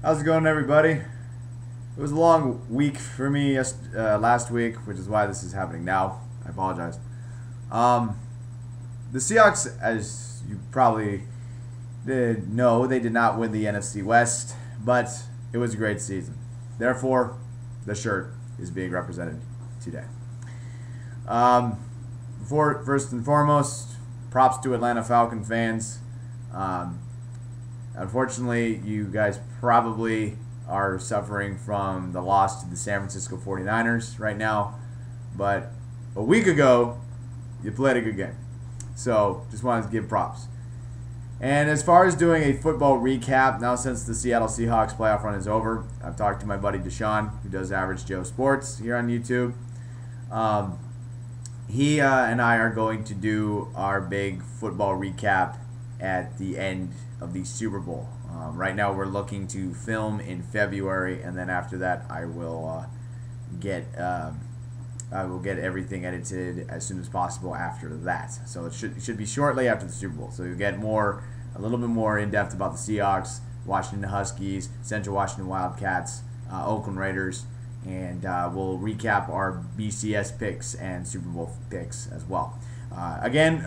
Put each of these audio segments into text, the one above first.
How's it going, everybody? It was a long week for me last week, which is why this is happening now. I apologize. Um, the Seahawks, as you probably did know, they did not win the NFC West, but it was a great season. Therefore, the shirt is being represented today. Um, First and foremost, props to Atlanta Falcon fans. Um, Unfortunately, you guys probably are suffering from the loss to the San Francisco 49ers right now. But a week ago, you played a good game. So just wanted to give props. And as far as doing a football recap, now since the Seattle Seahawks playoff run is over, I've talked to my buddy Deshaun, who does Average Joe Sports here on YouTube. He and I are going to do our big football recap at the end of the Super Bowl. Right now, we're looking to film in February, and then after that, I will get everything edited as soon as possible after that. So it should be shortly after the Super Bowl. So you'll get a little bit more in depth about the Seahawks, Washington Huskies, Central Washington Wildcats, Oakland Raiders, and we'll recap our BCS picks and Super Bowl picks as well. Again, we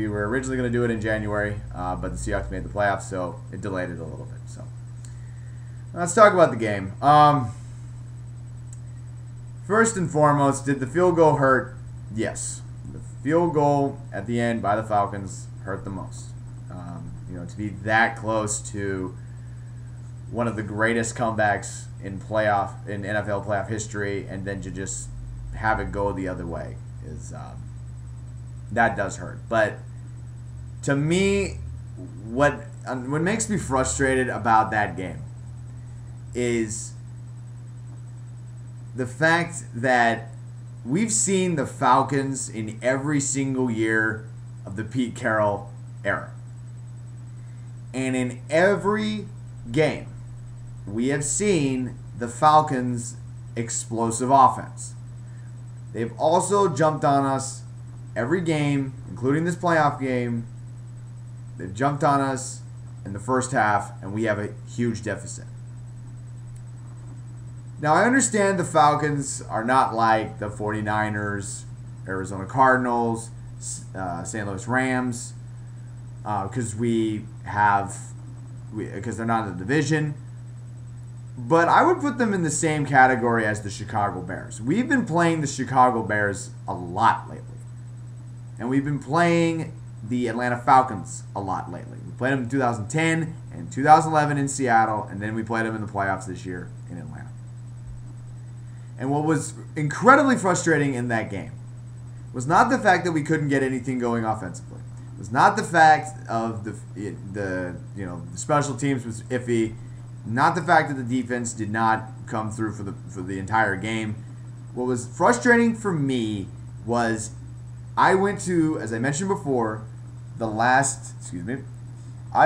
were originally gonna do it in January, but the Seahawks made the playoffs, so it delayed it a little bit. So let's talk about the game. First and foremost, did the field goal hurt? Yes, the field goal at the end by the Falcons hurt the most. To be that close to one of the greatest comebacks in NFL playoff history, and then to just have it go the other way is. That does hurt. But to me, what makes me frustrated about that game is the fact that we've seen the Falcons in every single year of the Pete Carroll era. And in every game, we have seen the Falcons' explosive offense. They've also jumped on us every game, including this playoff game. They've jumped on us in the first half, and we have a huge deficit. Now, I understand the Falcons are not like the 49ers, Arizona Cardinals, St. Louis Rams, because they're not in the division. But I would put them in the same category as the Chicago Bears. We've been playing the Chicago Bears a lot lately. And we've been playing the Atlanta Falcons a lot lately. We played them in 2010 and 2011 in Seattle, and then we played them in the playoffs this year in Atlanta. And what was incredibly frustrating in that game was not the fact that we couldn't get anything going offensively. It was not the fact of the special teams was iffy. Not the fact that the defense did not come through for the entire game. What was frustrating for me was I went to, as I mentioned before, I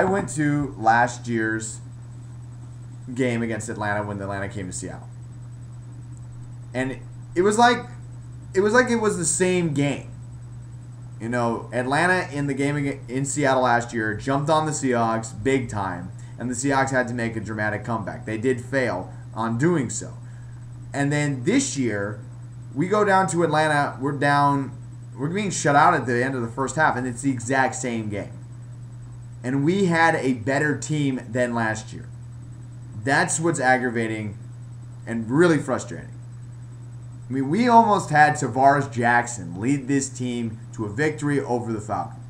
went to last year's game against Atlanta when Atlanta came to Seattle. And it was like it was the same game. Atlanta in the game in Seattle last year jumped on the Seahawks big time, and the Seahawks had to make a dramatic comeback. They did fail on doing so. And then this year, we go down to Atlanta, we're being shut out at the end of the first half, and it's the exact same game. And we had a better team than last year. That's what's aggravating and really frustrating. I mean, we almost had Tavares Jackson lead this team to a victory over the Falcons.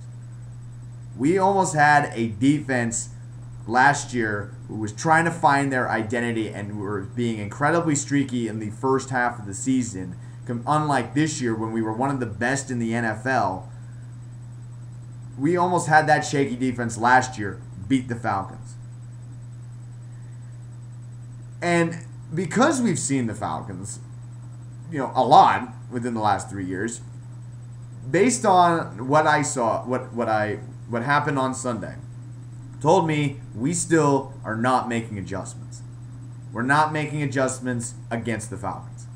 We almost had a defense last year who was trying to find their identity and were being incredibly streaky in the first half of the season. Unlike this year when we were one of the best in the NFL, we almost had that shaky defense last year beat the Falcons. And because we've seen the Falcons, a lot within the last 3 years, based on what I saw, what happened on Sunday, told me we still are not making adjustments. We're not making adjustments against the Falcons.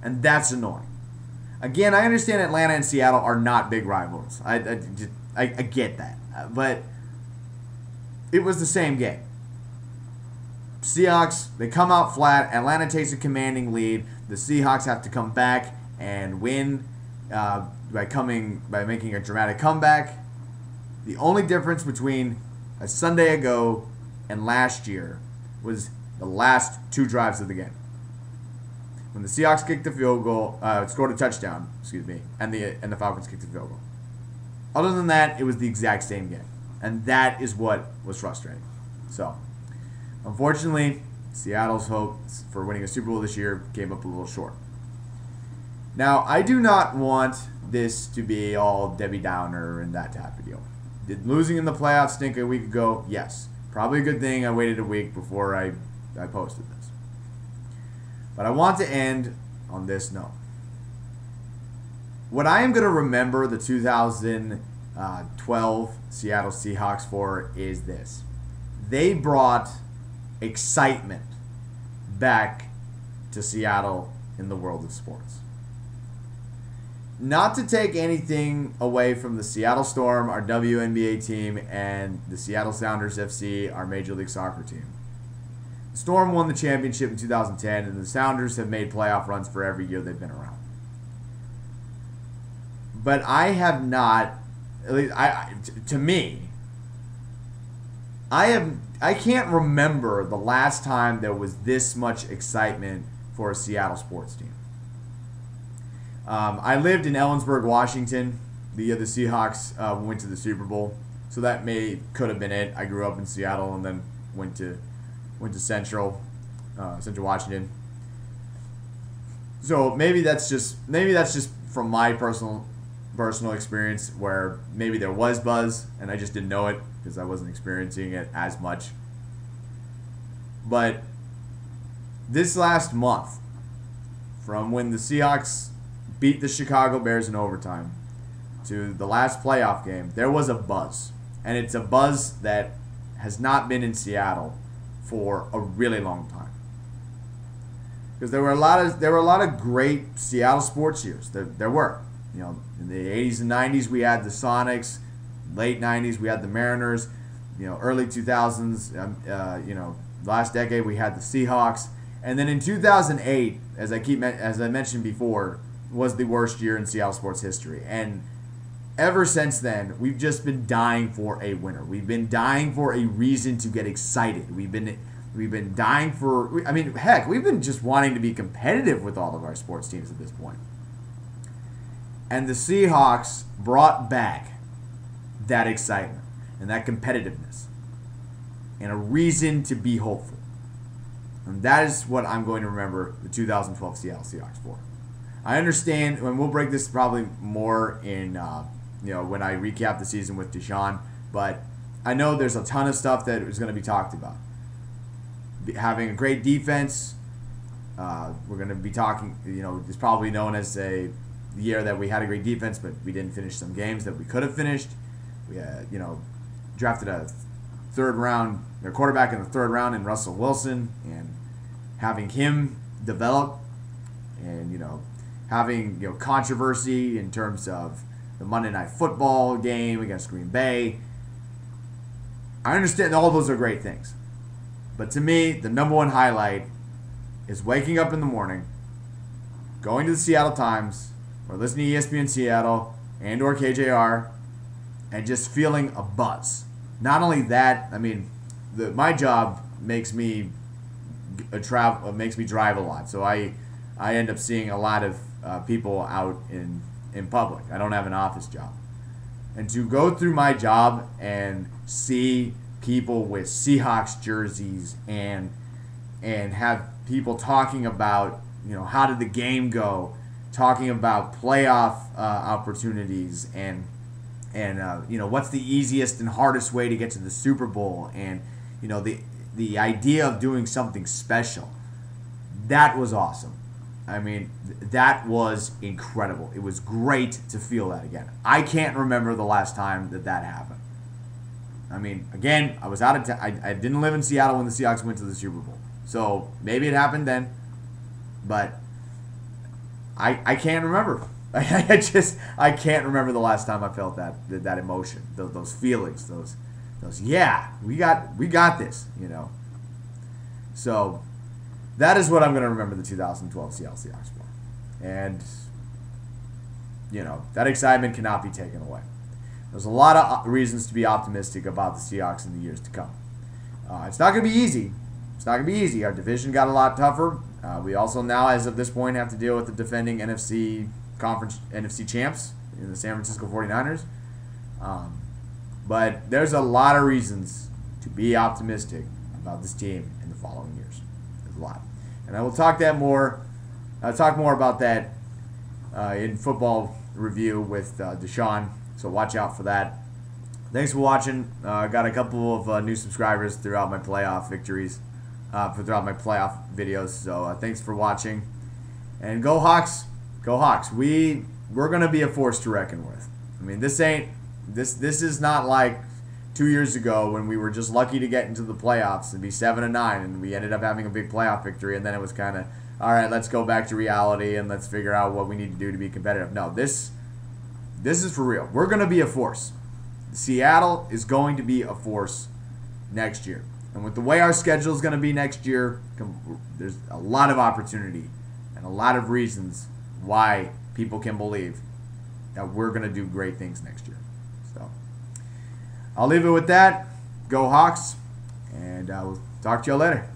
And that's annoying. Again, I understand Atlanta and Seattle are not big rivals. I get that. But it was the same game. Seahawks, they come out flat. Atlanta takes a commanding lead. The Seahawks have to come back and win by making a dramatic comeback. The only difference between a Sunday ago and last year was the last 2 drives of the game. When the Seahawks kicked the field goal, scored a touchdown, and the Falcons kicked the field goal. Other than that, it was the exact same game. And that is what was frustrating. So, unfortunately, Seattle's hopes for winning a Super Bowl this year came up a little short. Now, I do not want this to be all Debbie Downer and that type of deal. Did losing in the playoffs stink a week ago? Yes. Probably a good thing I waited a week before I posted this. But I want to end on this note. What I am going to remember the 2012 Seattle Seahawks for is this. They brought excitement back to Seattle in the world of sports. Not to take anything away from the Seattle Storm, our WNBA team, and the Seattle Sounders FC, our Major League Soccer team. The Storm won the championship in 2010, and the Sounders have made playoff runs for every year they've been around. But I have not, at least to me, I can't remember the last time there was this much excitement for a Seattle sports team. I lived in Ellensburg, Washington. The year the Seahawks went to the Super Bowl, so that could have been it. I grew up in Seattle and then went to Central Washington. So maybe that's just from my personal experience, where maybe there was buzz and I just didn't know it because I wasn't experiencing it as much. But this last month, from when the Seahawks beat the Chicago Bears in overtime to the last playoff game, there was a buzz. And it's a buzz that has not been in Seattle for a really long time. Because there were a lot of great Seattle sports years. There were. You know, in the 80s and 90s we had the Sonics, late 90s we had the Mariners, you know, early 2000s, last decade we had the Seahawks, and then in 2008, as I mentioned before, was the worst year in Seattle sports history. And ever since then, we've just been dying for a winner. We've been dying for a reason to get excited. We've been dying for, I mean, heck, we've been just wanting to be competitive with all of our sports teams at this point. And the Seahawks brought back that excitement and that competitiveness and a reason to be hopeful. And that is what I'm going to remember the 2012 Seattle Seahawks for. I understand, and we'll break this probably more in, when I recap the season with Deshaun, but I know there's a ton of stuff that is going to be talked about. Having a great defense, we're going to be talking, it's probably known as a year that we had a great defense, but we didn't finish some games that we could have finished. We drafted a quarterback in the 3rd round in Russell Wilson, and having him develop, and having controversy in terms of the Monday Night Football game against Green Bay. I understand all those are great things, but to me, the number one highlight is waking up in the morning, going to the Seattle Times, or listening to ESPN Seattle and or KJR, and just feeling a buzz. Not only that, I mean, my job makes me drive a lot, so I end up seeing a lot of people out in public. I don't have an office job, and to go through my job and see people with Seahawks jerseys and have people talking about how did the game go, talking about playoff opportunities and what's the easiest and hardest way to get to the Super Bowl, and the idea of doing something special. That was awesome. I mean, that was incredible. It was great to feel that again. I can't remember the last time that happened. I mean, again, I was out of town. I didn't live in Seattle when the Seahawks went to the Super Bowl, so maybe it happened then, but I can't remember. I can't remember the last time I felt that emotion, those feelings, those yeah, we got this, So that is what I'm going to remember the 2012 Seattle Seahawks for. And, you know, that excitement cannot be taken away. There's a lot of reasons to be optimistic about the Seahawks in the years to come. It's not going to be easy. It's not going to be easy. Our division got a lot tougher. We also now, as of this point, have to deal with the defending NFC champs in the San Francisco 49ers. But there's a lot of reasons to be optimistic about this team in the following years. There's a lot. And I will talk more about that in football review with Deshaun. So watch out for that. Thanks for watching. I got a couple of new subscribers throughout my playoff victories, throughout my playoff videos. So thanks for watching. And go Hawks! Go Hawks! We're gonna be a force to reckon with. I mean, this is not like 2 years ago when we were just lucky to get into the playoffs and be 7-9, and we ended up having a big playoff victory, and then it was kind of, all right, let's go back to reality and let's figure out what we need to do to be competitive. No, this is for real. We're going to be a force. Seattle is going to be a force next year. And with the way our schedule is going to be next year, there's a lot of opportunity and a lot of reasons why people can believe that we're going to do great things next year. So I'll leave it with that. Go Hawks, and I will talk to you all later.